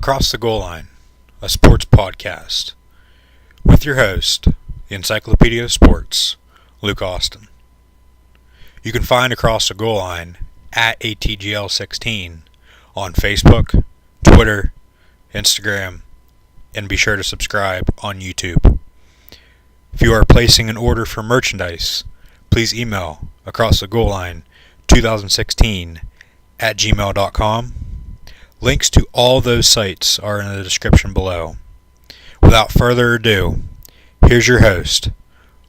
Across the Goal Line, a sports podcast, with your host, the Encyclopedia of Sports, Luke Austin. You can find Across the Goal Line at ATGL16 on Facebook, Twitter, Instagram, and be sure to subscribe on YouTube. If you are placing an order for merchandise, please email acrossthegoalline2016 at gmail.com. Links to all those sites are in the description below. Without further ado, here's your host,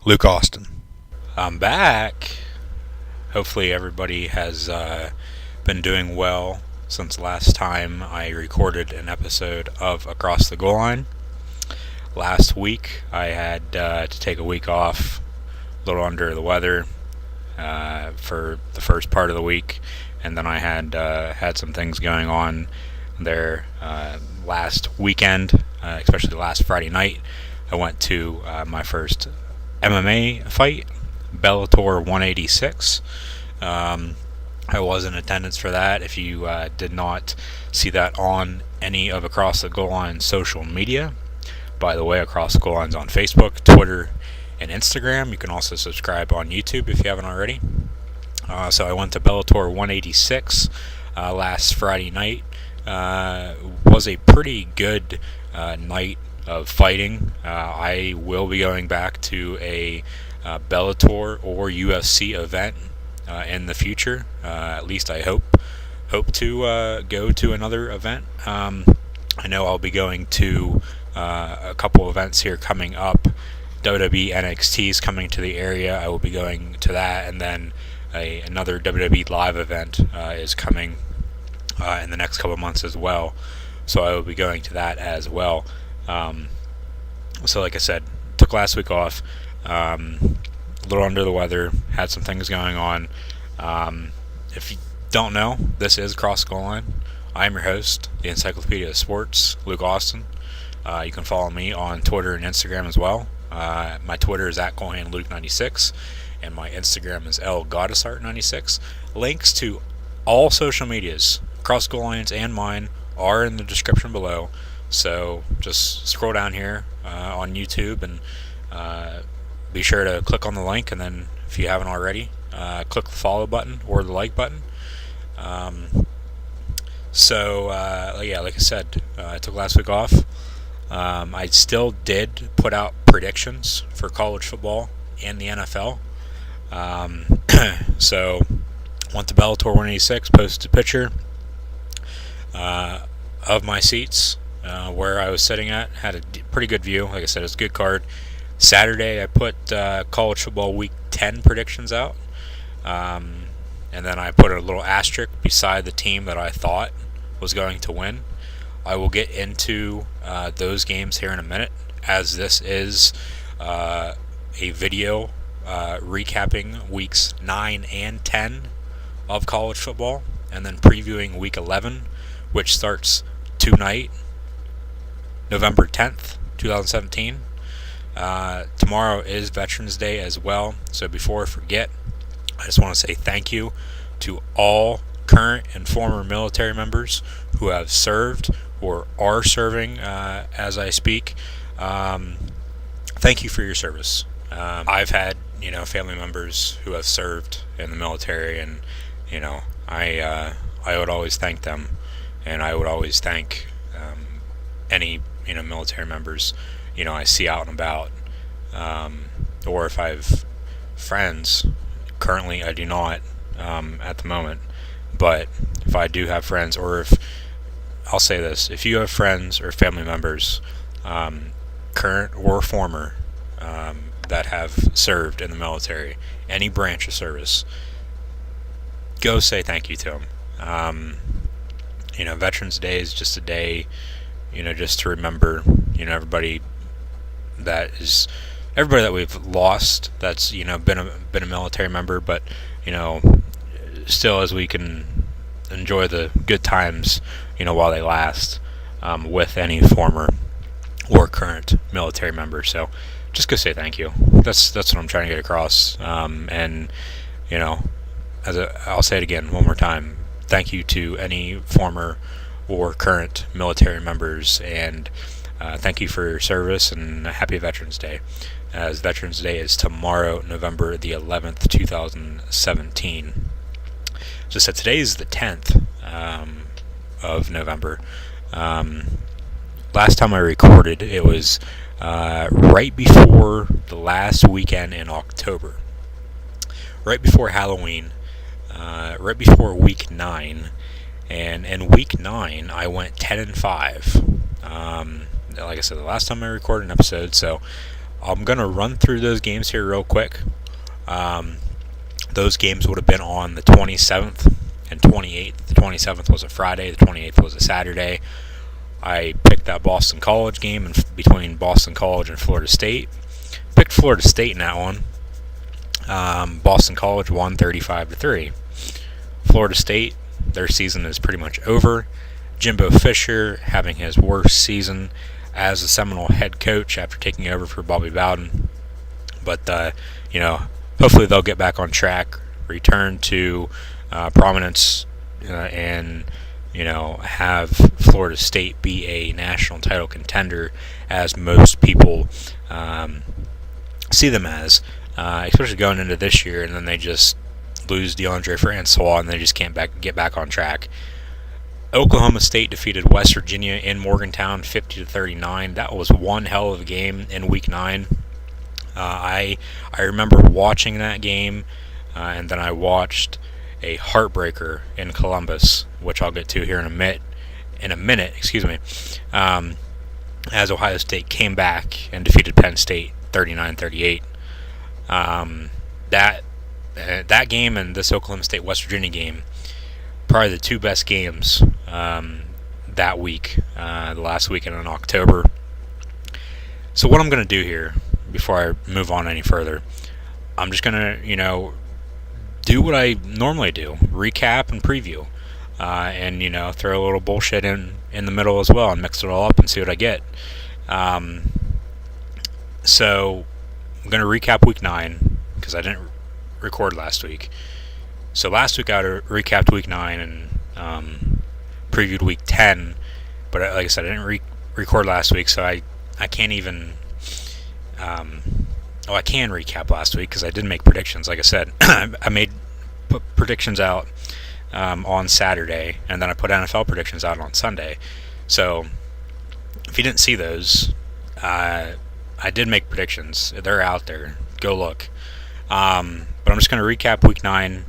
Luke Austin. I'm back. Hopefully everybody has been doing well since last time I recorded an episode of Across the Goal Line. Last week I had to take a week off, a little under the weather for the first part of the week. And then I had some things going on there last weekend, especially last Friday night. I went to my first MMA fight, Bellator 186. I was in attendance for that. If you did not see that on any of Across the Goal Line social media, by the way, Across the Goal Line's on Facebook, Twitter, and Instagram. You can also subscribe on YouTube if you haven't already. So I went to Bellator 186 last Friday night. Was a pretty good night of fighting. I will be going back to a Bellator or UFC event in the future. At least I hope to go to another event. I know I'll be going to a couple events here coming up. WWE NXT is coming to the area. I will be going to that, and then another WWE live event is coming in the next couple of months as well, so I will be going to that as well. So like I said, took last week off, a little under the weather, had some things going on. If you don't know, this is Across the Goal Line. I am your host, the Encyclopedia of Sports, Luke Austin. You can follow me on Twitter and Instagram as well. My Twitter is at GoalhandLuke96. And my Instagram is lgoddessart96. Links to all social medias, Across Goal Lines and mine, are in the description below. So just scroll down here on YouTube and be sure to click on the link. And then if you haven't already, click the follow button or the like button. Like I said, I took last week off. I still did put out predictions for college football and the NFL. So went to Bellator 186, posted a picture of my seats where I was sitting at. Had a pretty good view. Like I said, it's a good card. Saturday I put college football week 10 predictions out, and then I put a little asterisk beside the team that I thought was going to win. I will get into those games here in a minute, as this is a video recapping weeks 9 and 10 of college football, and then previewing week 11, which starts tonight, November 10th, 2017. Tomorrow is Veterans Day as well, so before I forget, I just want to say thank you to all current and former military members who have served or are serving as I speak. Thank you for your service. I've had family members who have served in the military, and I would always thank them, and I would always thank any military members I see out and about, or if I have friends. Currently I do not at the moment, but if I do have friends, or I'll say this, if you have friends or family members, current or former, that have served in the military, any branch of service, go say thank you to them. Veterans Day is just a day, just to remember, everybody that we've lost, that's, been a military member, but, still, as we can enjoy the good times, while they last, with any former or current military member. So just go say thank you. That's what I'm trying to get across. And I'll say it again one more time. Thank you to any former or current military members, and thank you for your service and happy Veterans Day, as Veterans Day is tomorrow, November the 11th, 2017. So today is the 10th of November. Last time I recorded, it was right before the last weekend in October, right before Halloween, right before week 9, and in week 9 I went 10-5. Like I said, the last time I recorded an episode, so I'm gonna run through those games here real quick. Those games would have been on the 27th and 28th. The 27th was a Friday, the 28th was a Saturday. I picked that Boston College game between Boston College and Florida State. Picked Florida State in that one. Boston College won 35-3. Florida State, their season is pretty much over. Jimbo Fisher having his worst season as a Seminole head coach after taking over for Bobby Bowden. But, hopefully they'll get back on track, return to prominence, and have Florida State be a national title contender, as most people see them as, especially going into this year, and then they just lose DeAndre Francois and they just can't get back on track. Oklahoma State defeated West Virginia in Morgantown 50-39. That was one hell of a game in Week 9. I remember watching that game, and then I watched a heartbreaker in Columbus, which I'll get to here in a minute. As Ohio State came back and defeated Penn State 39-38. That game and this Oklahoma State West Virginia game, probably the two best games that week, the last weekend in October. So what I'm going to do here, before I move on any further, I'm just going to, do what I normally do, recap and preview, and, throw a little bullshit in the middle as well and mix it all up and see what I get. So I'm going to recap Week 9 because I didn't record last week. So last week I recapped Week 9 and previewed Week 10, but like I said, I didn't record last week, so I can't even... I can recap last week because I did make predictions. Like I said, I put predictions out on Saturday, and then I put NFL predictions out on Sunday. So if you didn't see those, I did make predictions. They're out there. Go look. But I'm just going to recap Week 9,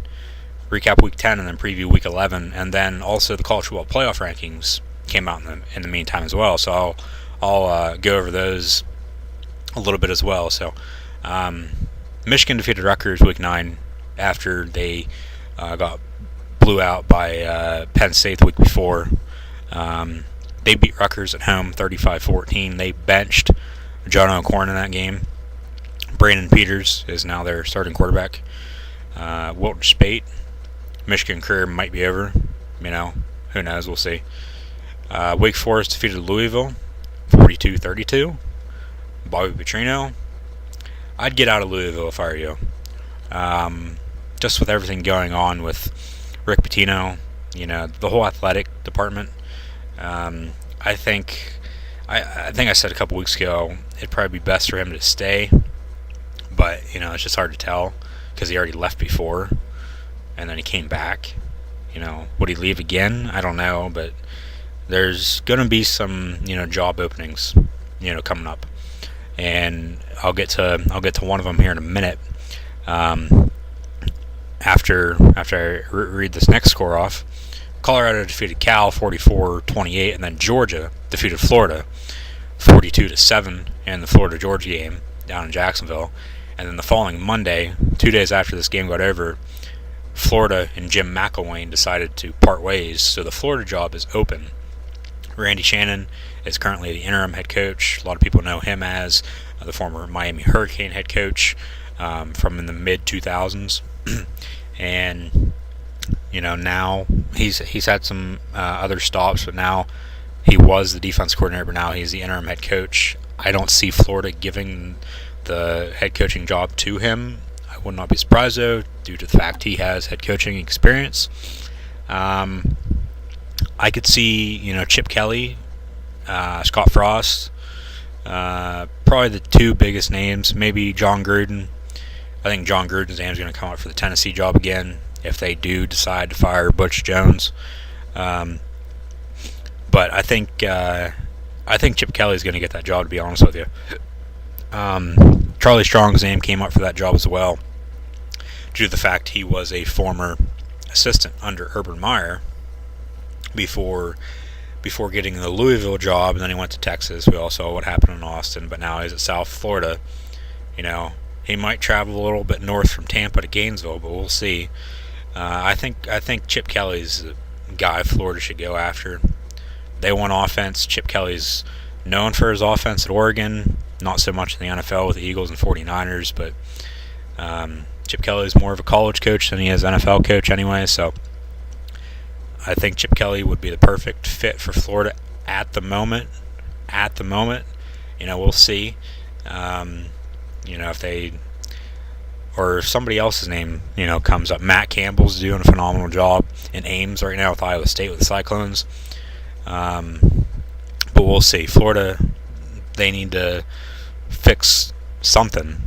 recap Week 10, and then preview Week 11, and then also the college football playoff rankings came out in the meantime as well. So I'll go over those a little bit as well. So Michigan defeated Rutgers Week 9 after they got blew out by Penn State the week before. They beat Rutgers at home 35-14. They benched John O'Korn in that game. Brandon Peters is now their starting quarterback. Wilton Speight, Michigan career might be over. Who knows? We'll see. Wake Forest defeated Louisville 42-32. Bobby Petrino. I'd get out of Louisville if I were you. Just with everything going on with Rick Pitino, the whole athletic department. I think I said a couple weeks ago it'd probably be best for him to stay, but it's just hard to tell because he already left before, and then he came back. Would he leave again? I don't know, but there's gonna be some job openings coming up, and I'll get to one of them here in a minute. After I read this next score off, Colorado defeated Cal 44-28, and then Georgia defeated Florida 42-7 in the Florida-Georgia game down in Jacksonville. And then the following Monday, 2 days after this game got over, Florida and Jim McElwain decided to part ways, so the Florida job is open. Randy Shannon is currently the interim head coach. A lot of people know him as the former Miami Hurricane head coach from in the mid-2000s. And now he's had some other stops, but now he was the defense coordinator, but now he's the interim head coach. I don't see Florida giving the head coaching job to him. I would not be surprised, though, due to the fact he has head coaching experience. I could see, Chip Kelly, Scott Frost, probably the two biggest names. Maybe John Gruden. I think John Gruden's name is going to come up for the Tennessee job again if they do decide to fire Butch Jones. But I think Chip Kelly's going to get that job, to be honest with you. Charlie Strong's name came up for that job as well, due to the fact he was a former assistant under Urban Meyer before getting the Louisville job, and then he went to Texas. We all saw what happened in Austin, but now he's at South Florida. He might travel a little bit north from Tampa to Gainesville, but we'll see. I think Chip Kelly's the guy Florida should go after. They want offense. Chip Kelly's known for his offense at Oregon, not so much in the NFL with the Eagles and 49ers, but Chip Kelly's more of a college coach than he is NFL coach anyway, so I think Chip Kelly would be the perfect fit for Florida at the moment. We'll see. If they, or if somebody else's name, comes up. Matt Campbell's doing a phenomenal job in Ames right now with Iowa State with the Cyclones. But we'll see. Florida, they need to fix something.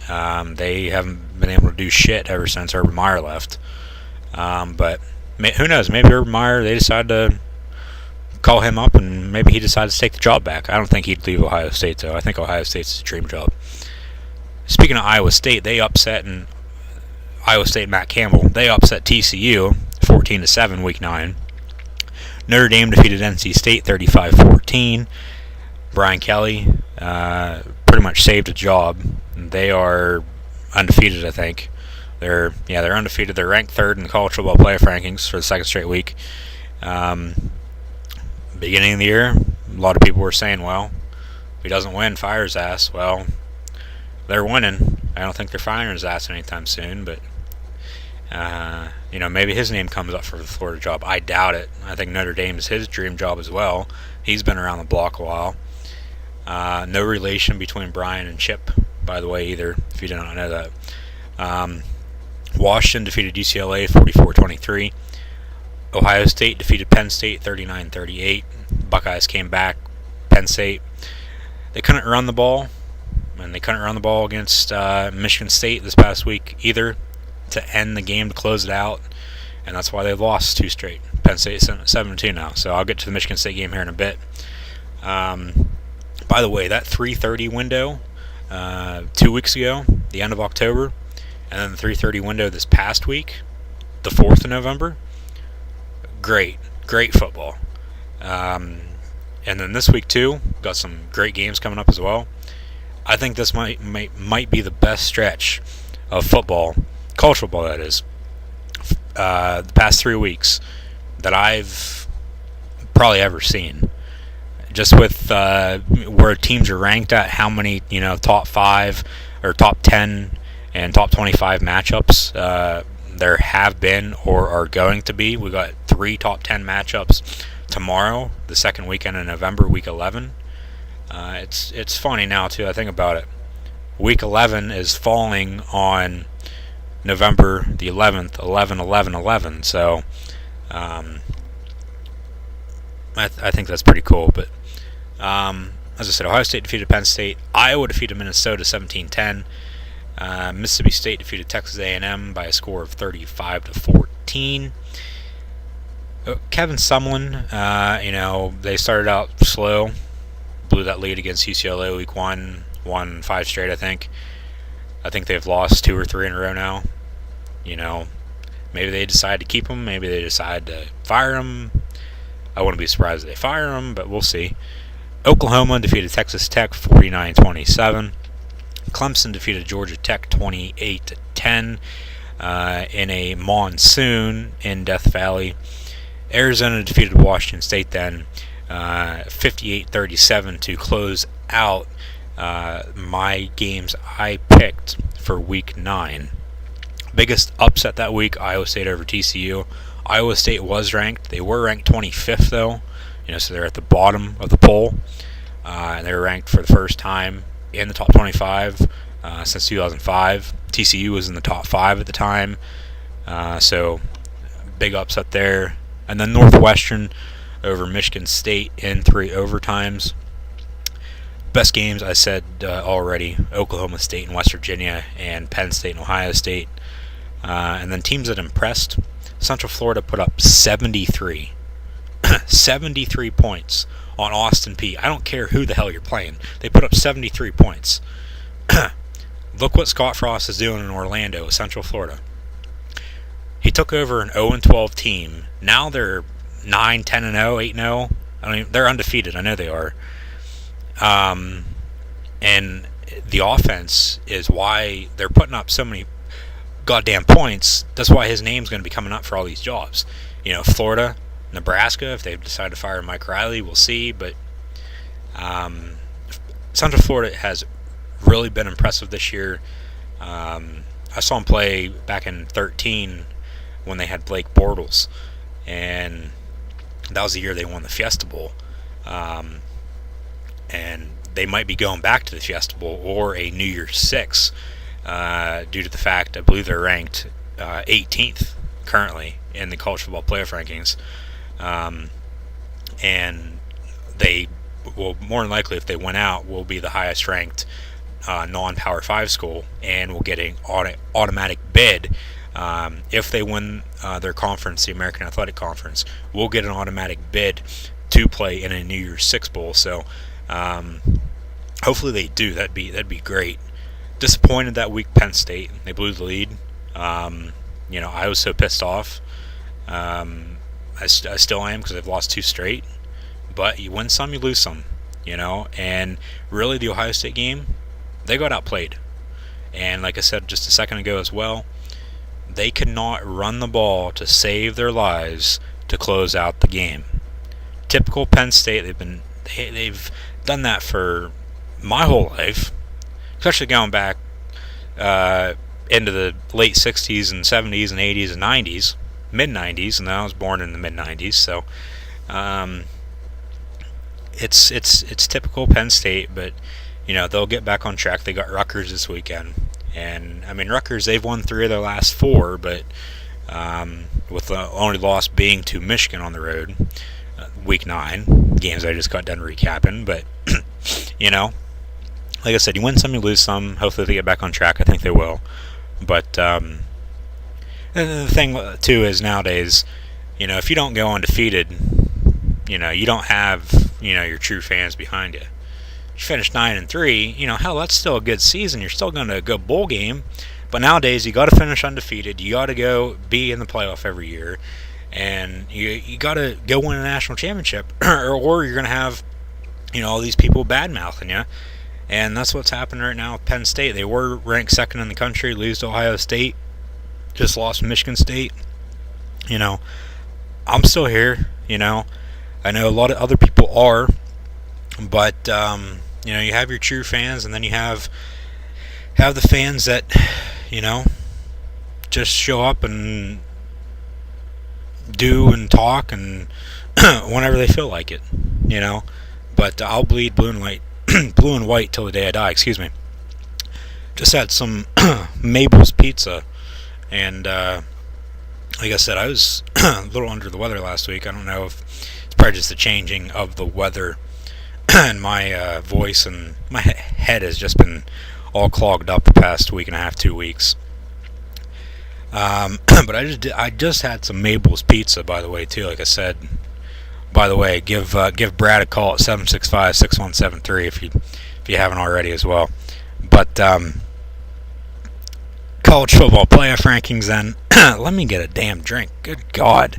They haven't been able to do shit ever since Urban Meyer left. But who knows? Maybe Urban Meyer, they decide to call him up, and maybe he decides to take the job back. I don't think he'd leave Ohio State, though. I think Ohio State's his dream job. Speaking of Iowa State, Iowa State Matt Campbell, they upset TCU 14-7 Week 9. Notre Dame defeated NC State 35-14. Brian Kelly pretty much saved a job. They are undefeated, I think. They're undefeated. They're ranked third in the college football playoff rankings for the second straight week. Beginning of the year, a lot of people were saying, well, if he doesn't win, fire his ass. Well, they're winning. I don't think they're firing his ass anytime soon, but maybe his name comes up for the Florida job. I doubt it. I think Notre Dame is his dream job as well. He's been around the block a while. No relation between Brian and Chip, by the way, either, if you did not know that. Washington defeated UCLA 44-23. Ohio State defeated Penn State 39-38. Buckeyes came back. Penn State, they couldn't run the ball, and they couldn't run the ball against Michigan State this past week either to end the game, to close it out, and that's why they've lost two straight. Penn State 7-2 now, so I'll get to the Michigan State game here in a bit. By the way, that 3:30 window 2 weeks ago, the end of October, and then the 3:30 window this past week, the 4th of November, great football. And then this week too, got some great games coming up as well. I think this might be the best stretch of football, college football that is, the past 3 weeks that I've probably ever seen. Just with where teams are ranked at, how many top 5 or top 10 and top 25 matchups there have been or are going to be. We got 3 top 10 matchups tomorrow, the second weekend in November, Week 11. It's funny now too. I think about it. Week 11 is falling on November the 11th, 11/11/11. So I think that's pretty cool. But as I said, Ohio State defeated Penn State. Iowa defeated Minnesota 17-10. Mississippi State defeated Texas A&M by a score of 35-14. Kevin Sumlin, they started out slow, blew that lead against UCLA Week 1, won 5 straight, I think. I think they've lost 2 or 3 in a row now. Maybe they decide to keep him, maybe they decide to fire him. I wouldn't be surprised if they fire him, but we'll see. Oklahoma defeated Texas Tech 49-27. Clemson defeated Georgia Tech 28-10 in a monsoon in Death Valley. Arizona defeated Washington State then 58-37 to close out my games I picked for Week 9. Biggest upset that week, Iowa State over TCU. Iowa State was ranked. They were ranked 25th, though. So they're at the bottom of the poll. And they were ranked for the first time in the top 25 since 2005. TCU was in the top 5 at the time. So big upset there. And then Northwestern over Michigan State in 3 overtimes. Best games, I said already, Oklahoma State and West Virginia, and Penn State and Ohio State. And then teams that impressed, Central Florida put up 73. 73 points on Austin Peay. I don't care who the hell you're playing. They put up 73 points. Look what Scott Frost is doing in Orlando, Central Florida. He took over an 0-12 team. Now they're 9, 10-0, 8-0. They're undefeated. I know they are. And the offense is why they're putting up so many goddamn points. That's why his name's going to be coming up for all these jobs. Florida, Nebraska, if they decide to fire Mike Riley, we'll see. But Central Florida has really been impressive this year. I saw him play back in 2013 when they had Blake Bortles, and that was the year they won the Fiesta Bowl. And they might be going back to the Fiesta Bowl or a New Year's Six due to the fact I believe they're ranked 18th currently in the college football playoff rankings. And they will more than likely, if they win out, will be the highest ranked non-Power 5 school and will get an automatic bid. If they win their conference, the American Athletic Conference, will get an automatic bid to play in a New Year's Six Bowl. So hopefully they do. That'd be great. Disappointed that week Penn State. They blew the lead. I was so pissed off. I still am because they've lost 2 straight. But you win some, you lose some. And really the Ohio State game, they got outplayed. And like I said just a second ago as well, they could not run the ball to save their lives to close out the game. Typical Penn State. They've done that for my whole life, especially going back into the late 60s and 70s and 80s and 90s, mid-90s, and I was born in the mid-90s, so it's typical Penn State, but they'll get back on track. They got Rutgers this weekend, and Rutgers, they've won 3 of their last 4, but with the only loss being to Michigan on the road, week 9 games I just got done recapping. But like I said, you win some, you lose some. Hopefully they get back on track. I think they will. But and the thing too is nowadays, if you don't go undefeated, you don't have your true fans behind you. You finish 9-3, hell, that's still a good season. You're still going to a good bowl game. But nowadays you got to finish undefeated. You got to go be in the playoff every year. And you got to go win a national championship, or you're going to have, all these people bad-mouthing you. And that's what's happening right now with Penn State. They were ranked 2nd in the country, lose to Ohio State, just lost to Michigan State. I'm still here, I know a lot of other people are, but, you have your true fans, and then you have the fans that, just show up and do and talk and whenever they feel like it, But I'll bleed blue and white till the day I die. Excuse me. Just had some Mabel's pizza, and like I said, I was a little under the weather last week. I don't know if it's probably just the changing of the weather and my voice, and my head has just been all clogged up the past week and a half, 2 weeks. But I just had some Mabel's pizza, by the way, too. Like I said, by the way, give Brad a call at 765-6173 if you haven't already as well. But college football playoff rankings. Then let me get a damn drink. Good God.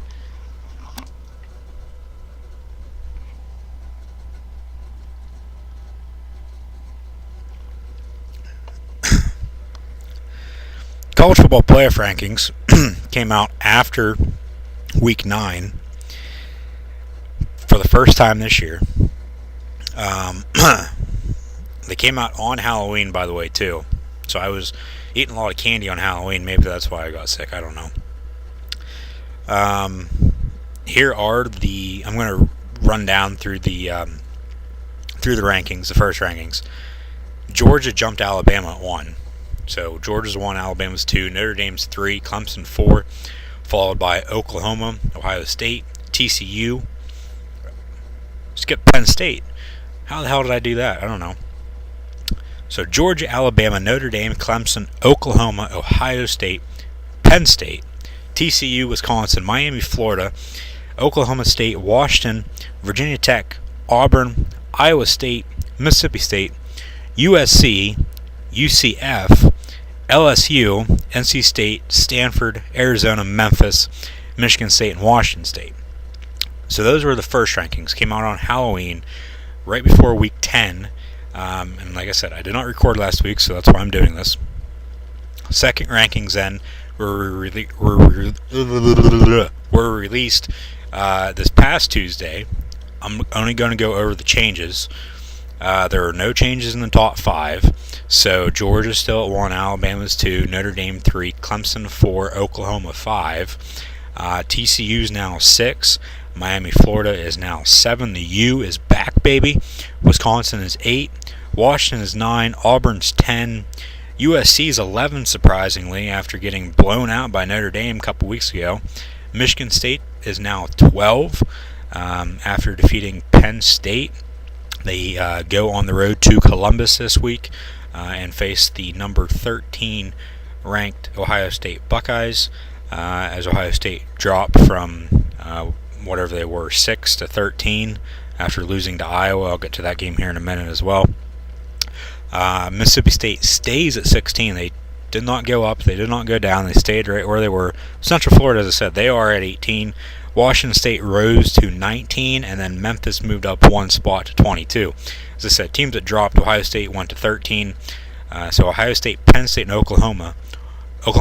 College football playoff rankings came out after week 9 for the first time this year. They came out on Halloween, by the way, too. So I was eating a lot of candy on Halloween. Maybe that's why I got sick. I don't know. Here are I'm going to run down through the rankings, the first rankings. Georgia jumped Alabama at 1. So Georgia's 1, Alabama's 2, Notre Dame's 3, Clemson 4, followed by Oklahoma, Ohio State, TCU, skip Penn State. How the hell did I do that? I don't know. So Georgia, Alabama, Notre Dame, Clemson, Oklahoma, Ohio State, Penn State, TCU, Wisconsin, Miami, Florida, Oklahoma State, Washington, Virginia Tech, Auburn, Iowa State, Mississippi State, USC, UCF, LSU, NC State, Stanford, Arizona, Memphis, Michigan State, and Washington State. So those were the first rankings. Came out on Halloween, right before Week 10. And like I said, I did not record last week, so that's why I'm doing this. Second rankings then were released this past Tuesday. I'm only going to go over the changes. There are no changes in the top 5. So Georgia's still at 1, Alabama's 2, Notre Dame 3, Clemson 4, Oklahoma 5. TCU's now 6. Miami, Florida is now 7. The U is back, baby. Wisconsin is 8. Washington is 9. Auburn's 10. USC is 11, surprisingly, after getting blown out by Notre Dame a couple weeks ago. Michigan State is now 12 after defeating Penn State. They go on the road to Columbus this week and face the number 13 ranked Ohio State Buckeyes as Ohio State drop from whatever they were, 6 to 13 after losing to Iowa. I'll get to that game here in a minute as well. Mississippi State stays at 16. They did not go up. They did not go down. They stayed right where they were. Central Florida, as I said, they are at 18. Washington State rose to 19, and then Memphis moved up 1 spot to 22. As I said, teams that dropped, Ohio State went to 13. So Ohio State, Penn State, and Oklahoma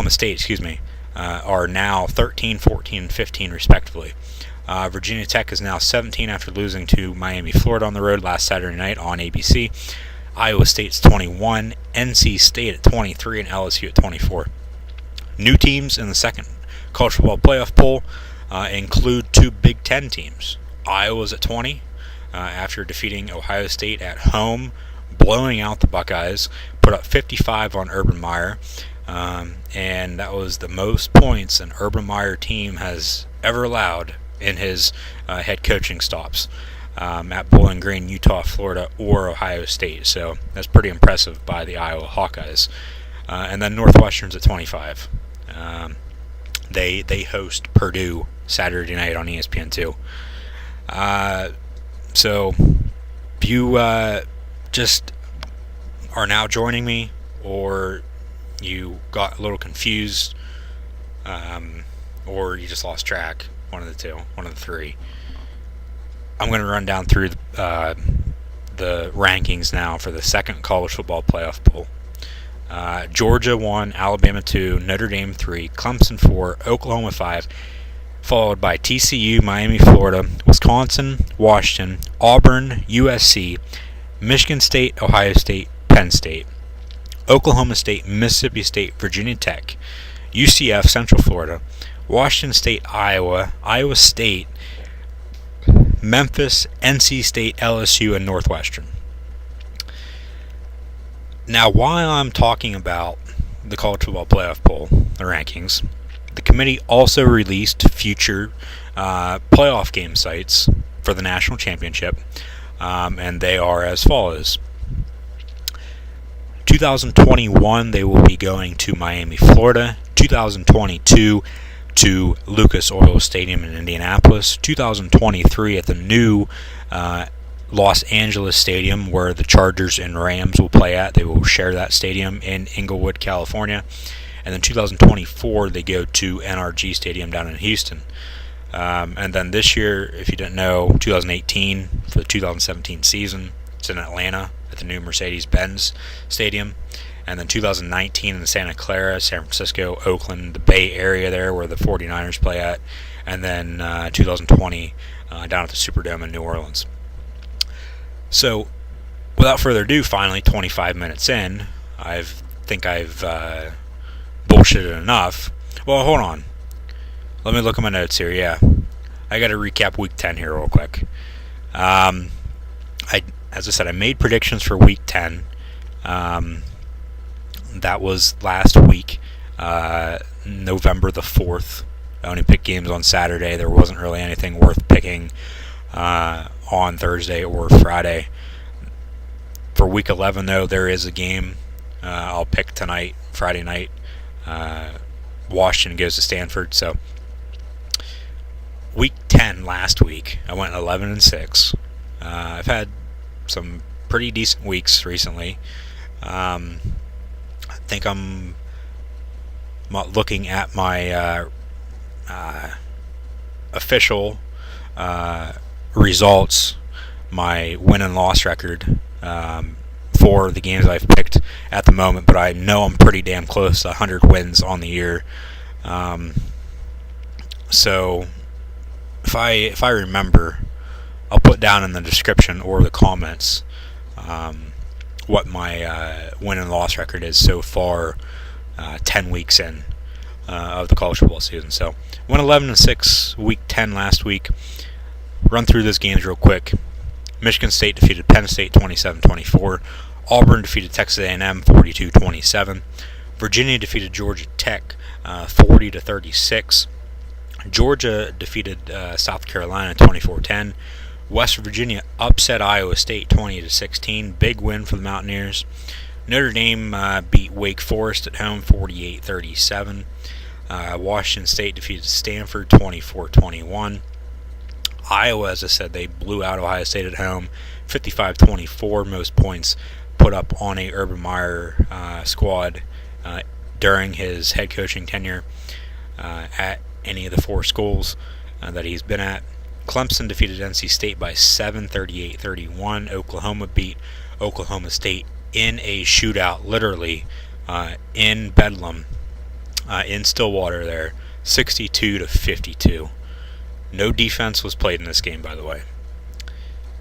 State, are now 13, 14, and 15 respectively. Virginia Tech is now 17 after losing to Miami, Florida on the road last Saturday night on ABC. Iowa State's 21, NC State at 23, and LSU at 24. New teams in the second college football playoff poll include 2 Big Ten teams. Iowa's at 20 after defeating Ohio State at home, blowing out the Buckeyes, put up 55 on Urban Meyer, and that was the most points an Urban Meyer team has ever allowed in his head coaching stops at Bowling Green, Utah, Florida, or Ohio State. So that's pretty impressive by the Iowa Hawkeyes. And then Northwestern's at 25. They host Purdue Saturday night on ESPN2. So if you just are now joining me, or you got a little confused, or you just lost track, one of the 2, one of the 3, I'm going to run down through the rankings now for the second college football playoff poll. Georgia 1, Alabama 2, Notre Dame 3, Clemson 4, Oklahoma 5, followed by TCU, Miami, Florida, Wisconsin, Washington, Auburn, USC, Michigan State, Ohio State, Penn State, Oklahoma State, Mississippi State, Virginia Tech, UCF, Central Florida, Washington State, Iowa, Iowa State, Memphis, NC State, LSU, and Northwestern. Now, while I'm talking about the college football playoff poll, the rankings, the committee also released future playoff game sites for the national championship, and they are as follows. 2021, they will be going to Miami, Florida. 2022, to Lucas Oil Stadium in Indianapolis. 2023 at the new Los Angeles Stadium, where the Chargers and Rams will play at. They will share that stadium in Inglewood, California. And then 2024, they go to NRG Stadium down in Houston. And then this year, if you didn't know, 2018 for the 2017 season, it's in Atlanta at the new Mercedes-Benz Stadium. And then 2019 in the Santa Clara, San Francisco, Oakland, the Bay Area there where the 49ers play at. And then 2020 down at the Superdome in New Orleans. So, without further ado, finally 25 minutes in, I think I've bullshitted enough. Well, hold on. Let me look at my notes here. Yeah, I got to recap Week 10 here real quick. As I said, I made predictions for Week 10. That was last week, November the 4th. I only picked games on Saturday. There wasn't really anything worth picking on Thursday or Friday. For Week 11, though, there is a game I'll pick tonight, Friday night. Washington goes to Stanford. So Week 10 last week, I went 11-6. I've had some pretty decent weeks recently. I think I'm looking at my official results, my win and loss record for the games I've picked at the moment, but I know I'm pretty damn close to 100 wins on the year. So if I remember, I'll put down in the description or the comments what my win and loss record is so far, 10 weeks in of the college football season. So went 11-6, Week 10 last week. Run through those games real quick. Michigan State defeated Penn State 27-24. Auburn defeated Texas A&M 42-27. Virginia defeated Georgia Tech 40-36. Georgia defeated South Carolina 24-10. West Virginia upset Iowa State 20-16. Big win for the Mountaineers. Notre Dame beat Wake Forest at home 48-37. Washington State defeated Stanford 24-21. Iowa, as I said, they blew out Ohio State at home 55-24. Most points put up on a Urban Meyer squad during his head coaching tenure at any of the four schools that he's been at. Clemson defeated NC State by 7, 38-31. Oklahoma beat Oklahoma State in a shootout, literally in Bedlam, in Stillwater there, 62-52. No defense was played in this game, by the way.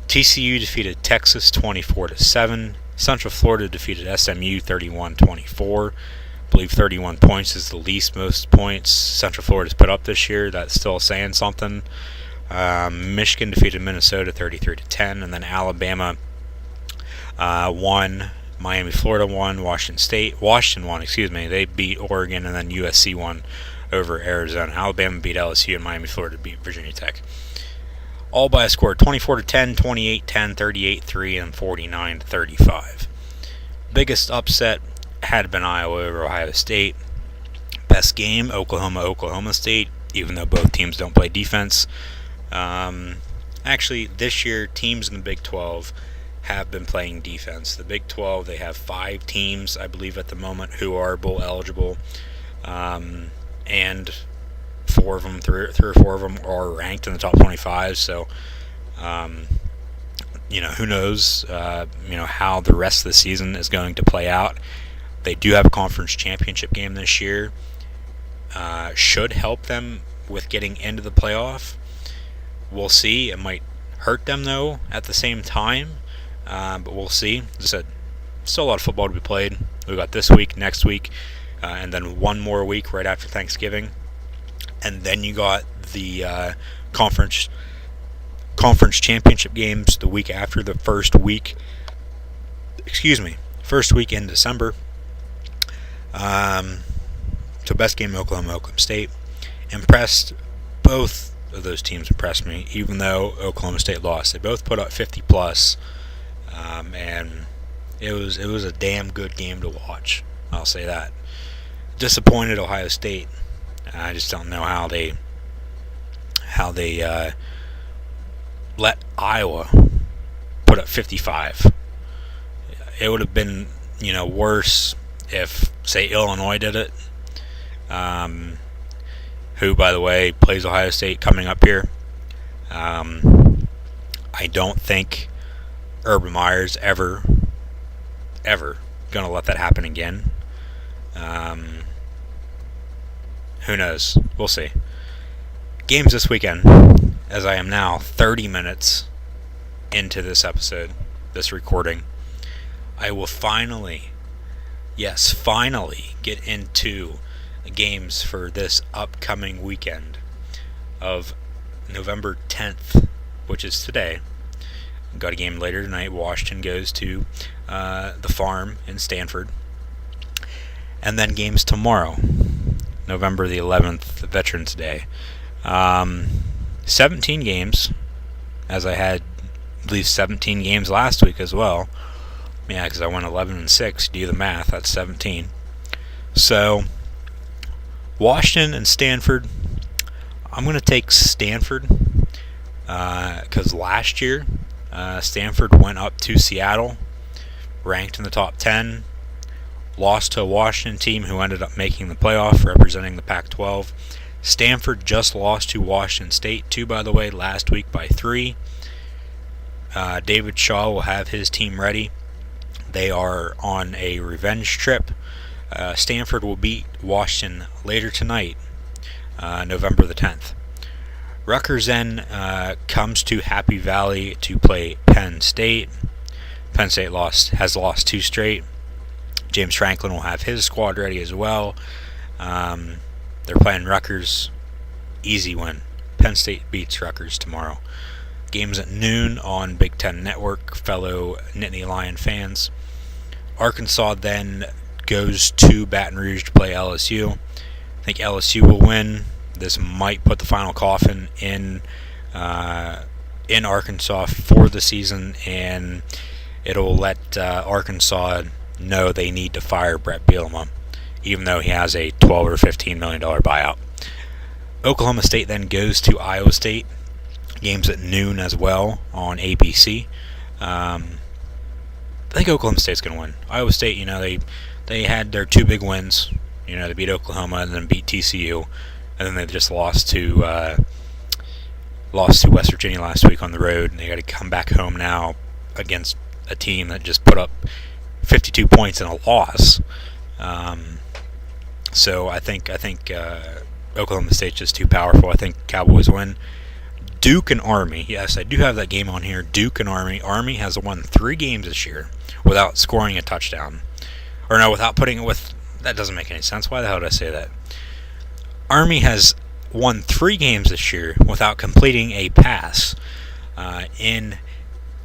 TCU defeated Texas 24-7. Central Florida defeated SMU 31-24. I believe 31 points is the least most points Central Florida's put up this year. That's still saying something. Michigan defeated Minnesota 33-10, and then Alabama won. Miami, Florida won. Washington won. They beat Oregon, and then USC won over Arizona. Alabama beat LSU, and Miami, Florida beat Virginia Tech. All by a score 24-10, 28-10, 38-3, and 49-35. Biggest upset had been Iowa over Ohio State. Best game, Oklahoma State, even though both teams don't play defense. Actually, this year, teams in the Big 12 have been playing defense. The Big 12, they have 5 teams, I believe, at the moment who are bowl eligible. And 4 of them, 3 or 4 of them are ranked in the top 25. So, who knows, how the rest of the season is going to play out. They do have a conference championship game this year. Should help them with getting into the playoff. We'll see. It might hurt them, though, at the same time. But we'll see. As I said, still a lot of football to be played. We've got this week, next week, and then one more week right after Thanksgiving. And then you got the conference championship games the week after, the first week in December. So best game, Oklahoma State. Both of those teams impressed me, even though Oklahoma State lost. They both put up 50 plus, and it was a damn good game to watch. I'll say that. Disappointed Ohio State. I just don't know how they let Iowa put up 55. It would have been, worse if, say, Illinois did it. Who, by the way, plays Ohio State coming up here. I don't think Urban Meyer's ever going to let that happen again. Who knows? We'll see. Games this weekend, as I am now 30 minutes into this episode, this recording. I will finally get into the games for this upcoming weekend of November 10th, which is today. Got a game later tonight. Washington goes to the Farm in Stanford. And then games tomorrow, November the 11th, Veterans Day. 17 games, as I had at least 17 games last week as well. Yeah, because I went 11-6. Do the math. That's 17. So, Washington and Stanford. I'm going to take Stanford because last year Stanford went up to Seattle, ranked in the top 10, lost to a Washington team who ended up making the playoff, representing the Pac-12. Stanford just lost to Washington State, too, by the way, last week by 3. David Shaw will have his team ready. They are on a revenge trip. Stanford will beat Washington later tonight, November the 10th. Rutgers then comes to Happy Valley to play Penn State. Penn State has lost 2 straight. James Franklin will have his squad ready as well. They're playing Rutgers. Easy win. Penn State beats Rutgers tomorrow. Games at noon on Big Ten Network, fellow Nittany Lion fans. Arkansas then goes to Baton Rouge to play LSU. I think LSU will win. This might put the final coffin in Arkansas for the season, and it'll let Arkansas know they need to fire Brett Bielema, even though he has a $12 or $15 million buyout. Oklahoma State then goes to Iowa State. Games at noon as well on ABC. I think Oklahoma State's going to win. Iowa State, they had their 2 big wins. They beat Oklahoma and then beat TCU, and then they just lost to West Virginia last week on the road. And they got to come back home now against a team that just put up 52 points in a loss. So I think Oklahoma State's just too powerful. I think Cowboys win. Duke and Army. Yes, I do have that game on here. Duke and Army. Army has won 3 games this year without scoring a touchdown. Or no, without putting it with... That doesn't make any sense. Why the hell did I say that? Army has won 3 games this year without completing a pass in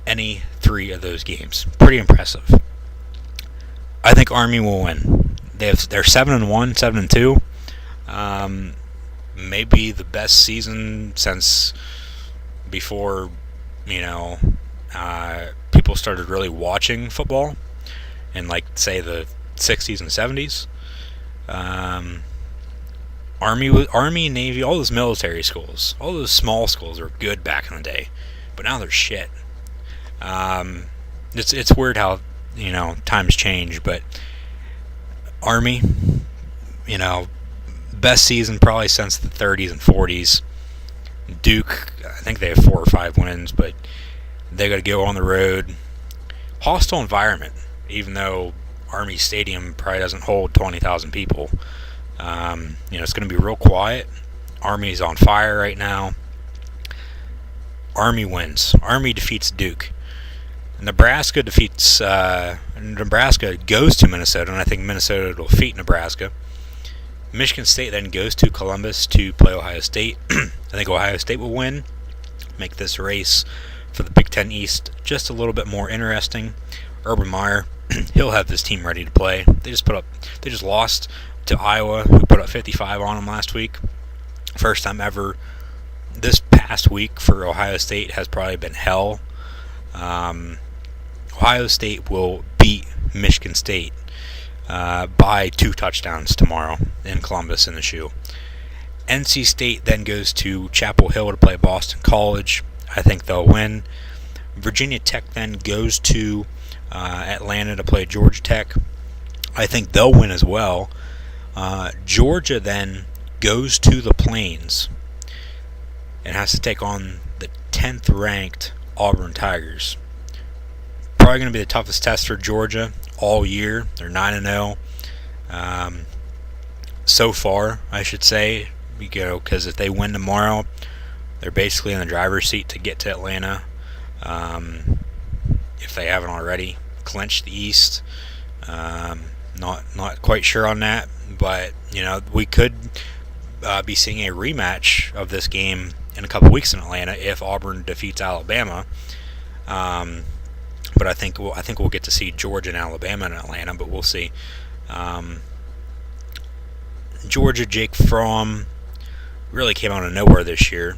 any 3 of those games. Pretty impressive. I think Army will win. They're 7-1, 7-2. Maybe the best season since before, people started really watching football in, say, the 60s and 70s. Army, Navy, all those military schools, all those small schools were good back in the day, but now they're shit. It's weird how, times change, but Army, best season probably since the 30s and 40s. Duke, I think they have 4 or 5 wins, but they got to go on the road. Hostile environment, even though Army Stadium probably doesn't hold 20,000 people. It's going to be real quiet. Army's on fire right now. Army wins. Army defeats Duke. Nebraska goes to Minnesota, and I think Minnesota will defeat Nebraska. Michigan State then goes to Columbus to play Ohio State. I think Ohio State will win, make this race for the Big Ten East just a little bit more interesting. Urban Meyer, he'll have this team ready to play. They just lost to Iowa, who put up 55 on them last week. First time ever. This past week for Ohio State has probably been hell. Ohio State will beat Michigan State by 2 touchdowns tomorrow in Columbus in the shoe. NC State then goes to Chapel Hill to play Boston College. I think they'll win. Virginia Tech then goes to Atlanta to play Georgia Tech. I think they'll win as well. Georgia then goes to the Plains and has to take on the 10th ranked Auburn Tigers. Probably going to be the toughest test for Georgia all year. They're 9-0 so far, I should say, because if they win tomorrow, they're basically in the driver's seat to get to Atlanta. If they haven't already clinched the East, not quite sure on that, but we could be seeing a rematch of this game in a couple weeks in Atlanta if Auburn defeats Alabama. But I think we'll get to see Georgia and Alabama in Atlanta, but we'll see. Georgia, Jake Fromm really came out of nowhere this year.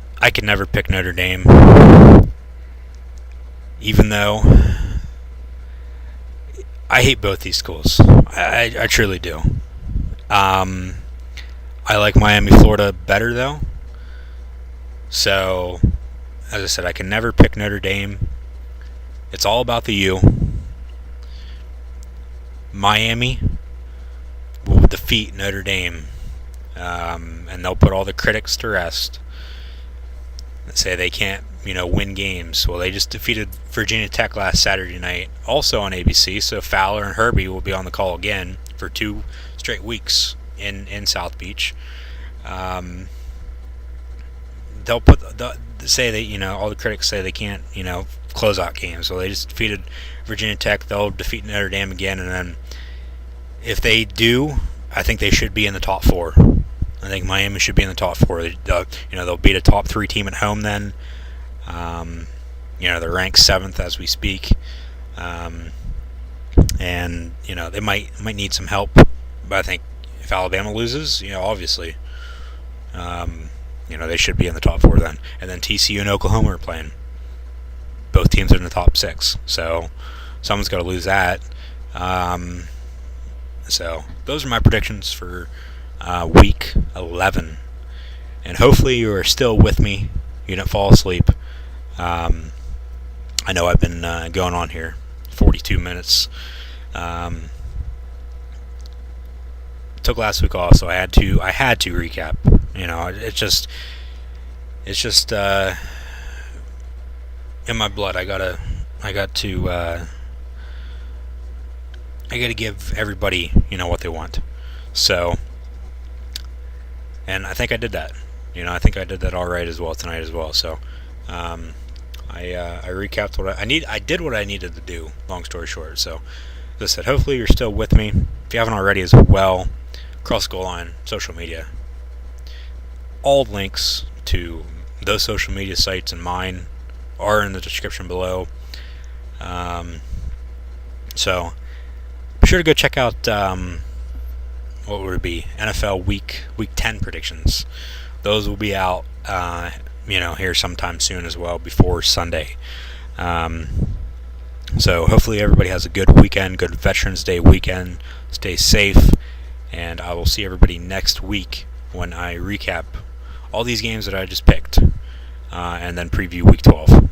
I could never pick Notre Dame, even though I hate both these schools. I truly do. I like Miami, Florida better, though. So, as I said, I can never pick Notre Dame. It's all about the U. Miami will defeat Notre Dame, and they'll put all the critics to rest. Say they can't, win games. Well, they just defeated Virginia Tech last Saturday night, also on ABC. So Fowler and Herbie will be on the call again for 2 straight weeks in South Beach. They'll say that all the critics say they can't close out games. So they just defeated Virginia Tech. They'll defeat Notre Dame again, and then if they do, I think they should be in the top 4. I think Miami should be in the top 4. They'll beat a top 3 team at home then. They're ranked 7th as we speak, and they might need some help. But I think if Alabama loses, obviously, they should be in the top 4 then. And then TCU and Oklahoma are playing. Both teams are in the top 6, so someone's got to lose that. So those are my predictions for week 11, and hopefully you are still with me. You didn't fall asleep. I know I've been going on here 42 minutes. Took last week off, so I had to recap. It's just in my blood. I got to give everybody what they want. So, and I think I did that. I think I did that all right as well tonight as well. So, I recapped what I did what I needed to do. Long story short. So, as I said, hopefully you're still with me. If you haven't already as well, Cross Goal Line social media. All links to those social media sites and mine are in the description below. So be sure to go check out what would it be, NFL week 10 predictions. Those will be out here sometime soon as well, before Sunday. So hopefully everybody has a good weekend, good Veterans Day weekend. Stay safe, and I will see everybody next week when I recap all these games that I just picked, and then preview week 12.